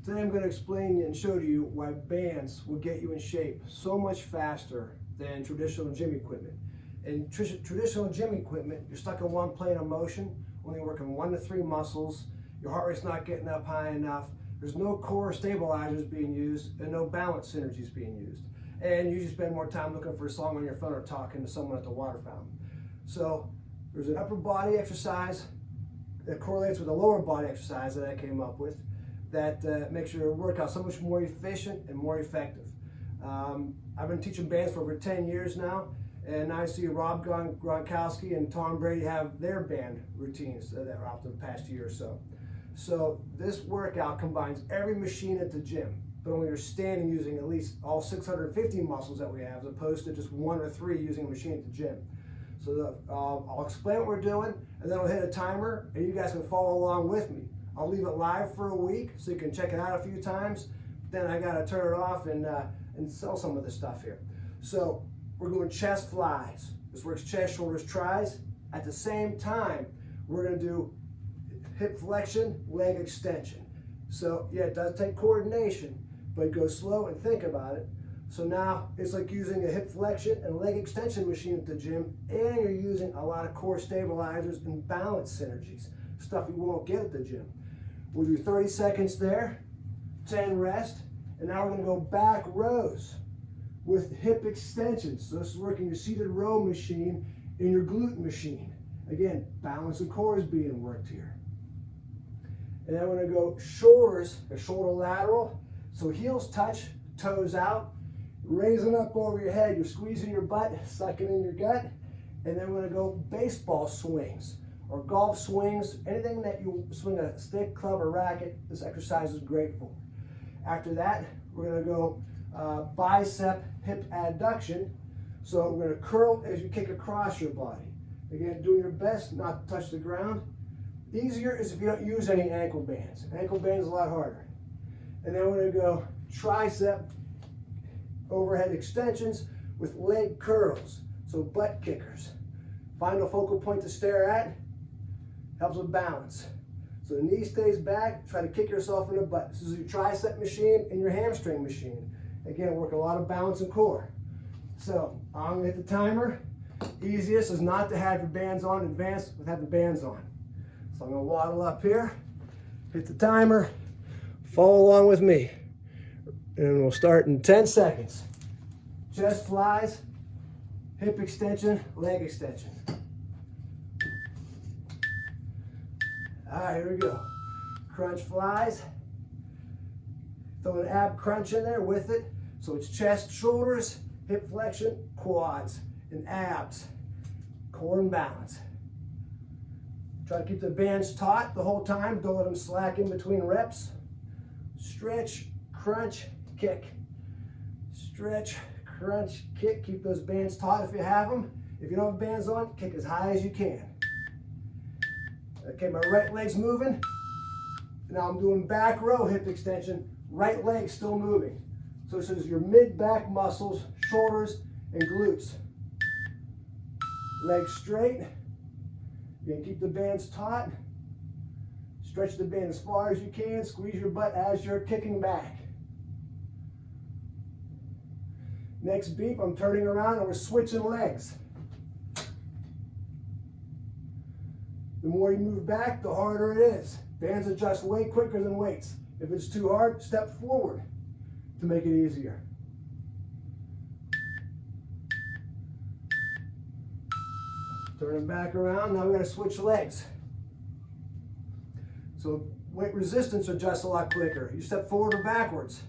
Today I'm going to explain and show to you why bands will get you in shape so much faster than traditional gym equipment. In traditional gym equipment, you're stuck in one plane of motion, only working 1 to 3 muscles, your heart rate's not getting up high enough, there's no core stabilizers being used, and no balance synergies being used. And you usually spend more time looking for a song on your phone or talking to someone at the water fountain. So there's an upper body exercise that correlates with a lower body exercise that I came up with that makes your workout so much more efficient and more effective. I've been teaching bands for over 10 years now, and I see Rob Gronkowski and Tom Brady have their band routines that are out the past year or so. So this workout combines every machine at the gym, but when you're standing using at least all 650 muscles that we have, as opposed to just 1 or 3 using a machine at the gym. So I'll explain what we're doing, and then I'll hit a timer, and you guys can follow along with me. I'll leave it live for a week so you can check it out a few times. Then I gotta turn it off and sell some of this stuff here. So we're doing chest flies. This works chest, shoulders, tries. At the same time, we're gonna do hip flexion, leg extension. So yeah, it does take coordination, but go slow and think about it. So now it's like using a hip flexion and leg extension machine at the gym, and you're using a lot of core stabilizers and balance synergies, stuff you won't get at the gym. We'll do 30 seconds there, 10 rest, and now we're gonna go back rows with hip extensions. So this is working your seated row machine and your glute machine. Again, balance and core is being worked here. And then we're gonna go shoulders, a shoulder lateral. So heels touch, toes out, raising up over your head. You're squeezing your butt, sucking in your gut. And then we're gonna go baseball swings or golf swings, anything that you swing a stick, club, or racket, this exercise is great for. After that, we're gonna go bicep hip adduction. So we're gonna curl as you kick across your body. Again, doing your best not to touch the ground. Easier is if you don't use any ankle bands. Ankle bands is a lot harder. And then we're gonna go tricep overhead extensions with leg curls, so butt kickers. Find a focal point to stare at, helps with balance. So the knee stays back, try to kick yourself in the butt. This is your tricep machine and your hamstring machine. Again, work a lot of balance and core. So I'm gonna hit the timer. Easiest is not to have your bands on, advanced with have the bands on. So I'm gonna waddle up here, hit the timer, follow along with me. And we'll start in 10 seconds. Chest flies, hip extension, leg extension. All right, here we go. Crunch flies. Throw an ab crunch in there with it. So it's chest, shoulders, hip flexion, quads, and abs. Core and balance. Try to keep the bands taut the whole time. Don't let them slack in between reps. Stretch, crunch, kick. Stretch, crunch, kick. Keep those bands taut if you have them. If you don't have bands on, kick as high as you can. Okay, my right leg's moving. Now I'm doing back row hip extension. Right leg still moving. So this is your mid-back muscles, shoulders, and glutes. Legs straight. You can keep the bands taut. Stretch the band as far as you can. Squeeze your butt as you're kicking back. Next beep, I'm turning around and we're switching legs. The more you move back, the harder it is. Bands adjust way quicker than weights. If it's too hard, step forward to make it easier. Turning back around, now we're gonna switch legs. So weight resistance adjusts a lot quicker. You step forward or backwards.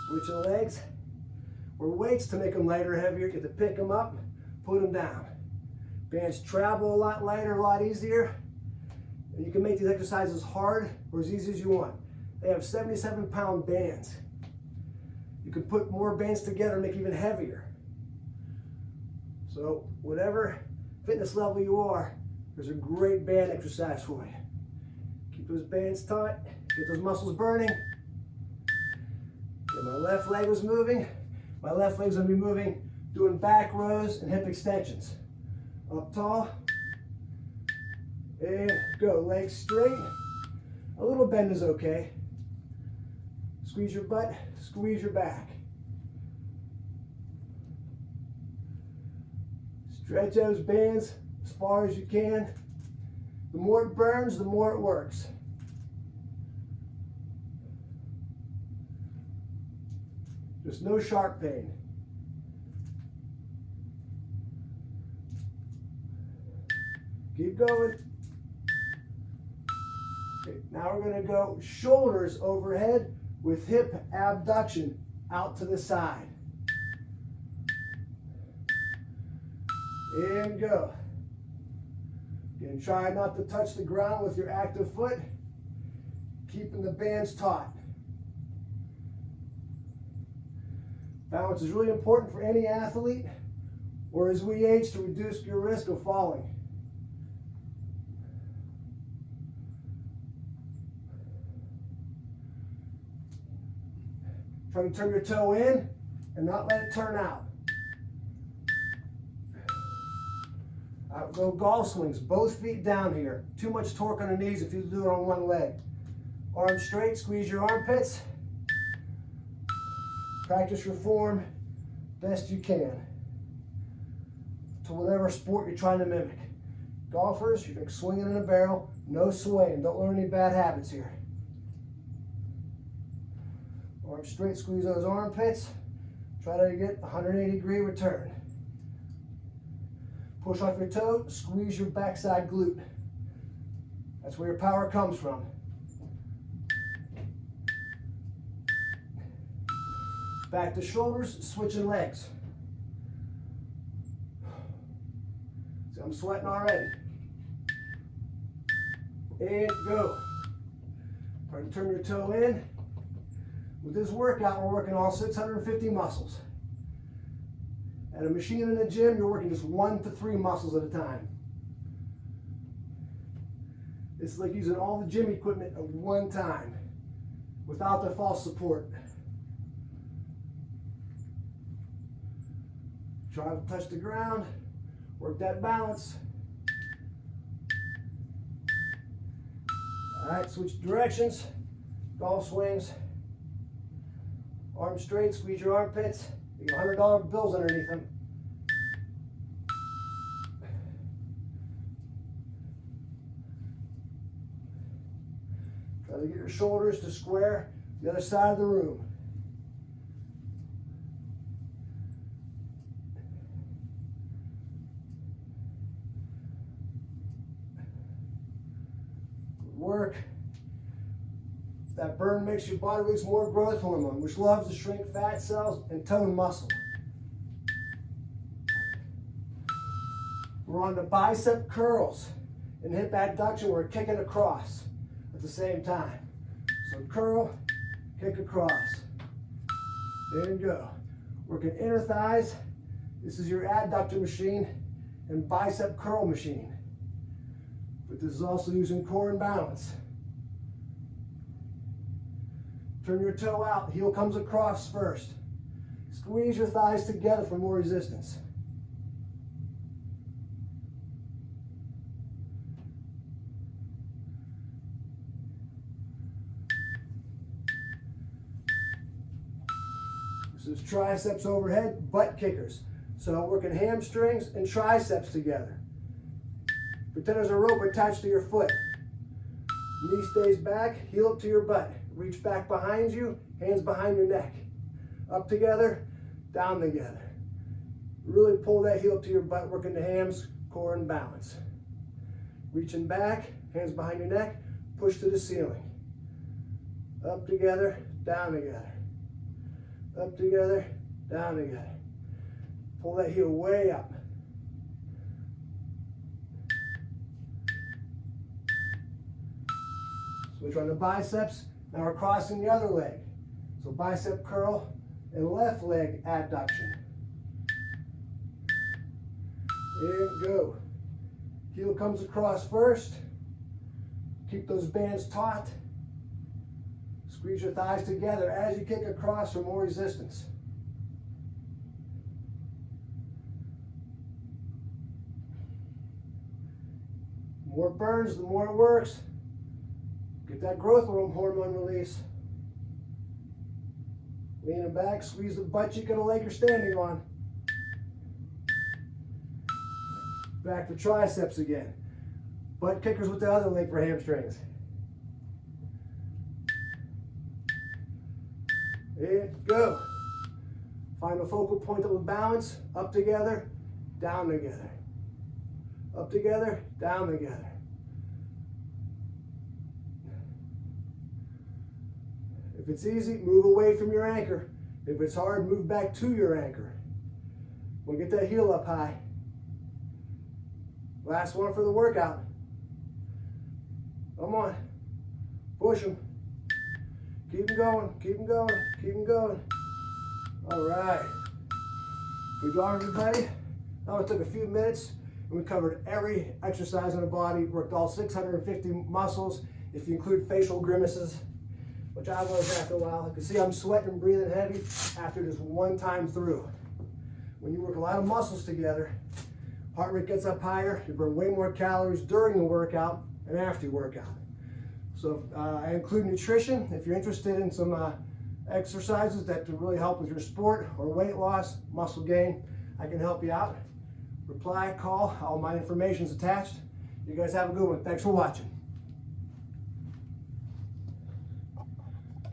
Switching legs. Or weights to make them lighter or heavier. You get to pick them up, put them down. Bands travel a lot lighter, a lot easier. And you can make these exercises hard or as easy as you want. They have 77-pound bands. You can put more bands together and make it even heavier. So whatever fitness level you are, there's a great band exercise for you. Keep those bands taut, get those muscles burning. Okay, my left leg was moving. My left leg's gonna be moving, doing back rows and hip extensions. Up tall, and go, legs straight. A little bend is okay. Squeeze your butt, squeeze your back. Stretch those bands as far as you can. The more it burns, the more it works. Just no sharp pain. Keep going. Okay, now we're going to go shoulders overhead with hip abduction out to the side. And go. Again, try not to touch the ground with your active foot, keeping the bands taut. Balance is really important for any athlete, or as we age, to reduce your risk of falling. Try to turn your toe in and not let it turn out. Go golf swings, both feet down here. Too much torque on the knees if you do it on one leg. Arms straight, squeeze your armpits. Practice your form best you can to whatever sport you're trying to mimic. Golfers, you're swinging in a barrel, no swaying. Don't learn any bad habits here. Arms straight, squeeze those armpits. Try to get a 180-degree return. Push off your toe, squeeze your backside glute. That's where your power comes from. Back to shoulders, switching legs. See, I'm sweating already. And go. Try to turn your toe in. With this workout, we're working all 650 muscles. At a machine in a gym, you're working just 1 to 3 muscles at a time. It's like using all the gym equipment at one time without the false support. Try to touch the ground, work that balance. All right, switch directions, golf swings. Arms straight, squeeze your armpits. You got $100 bills underneath them. Try to get your shoulders to square the other side of the room. Good work. That burn makes your body release more growth hormone, which loves to shrink fat cells and tone muscle. We're on the bicep curls and hip abduction. We're kicking across at the same time. So curl, kick across. There you go. Working inner thighs. This is your adductor machine and bicep curl machine. But this is also using core and balance. Turn your toe out, heel comes across first. Squeeze your thighs together for more resistance. This is triceps overhead, butt kickers. So working hamstrings and triceps together. Pretend there's a rope attached to your foot. Knee stays back, heel up to your butt. Reach back behind you, hands behind your neck. Up together, down together. Really pull that heel up to your butt, working the hams, core, and balance. Reaching back, hands behind your neck, push to the ceiling. Up together, down together. Up together, down together. Pull that heel way up. Switch on the biceps. Now we're crossing the other leg. So bicep curl and left leg adduction. And go. Heel comes across first. Keep those bands taut. Squeeze your thighs together as you kick across for more resistance. The more it burns, the more it works. Get that growth hormone release. Leaning back, squeeze the butt cheek of the leg you're standing on. Back to triceps again. Butt kickers with the other leg for hamstrings. And go. Find the focal point of the balance. Up together, down together. Up together, down together. If it's easy, move away from your anchor. If it's hard, move back to your anchor. We'll get that heel up high. Last one for the workout. Come on. Push them. Keep them going, keep them going, keep them going. All right. Good job, everybody. Now it took a few minutes and we covered every exercise in the body, worked all 650 muscles, if you include facial grimaces, which I was after a while. You can see I'm sweating and breathing heavy after just one time through. When you work a lot of muscles together, heart rate gets up higher, you burn way more calories during the workout and after your workout. So I include nutrition. If you're interested in some exercises that can really help with your sport or weight loss, muscle gain, I can help you out. Reply, call, all my information is attached. You guys have a good one. Thanks for watching.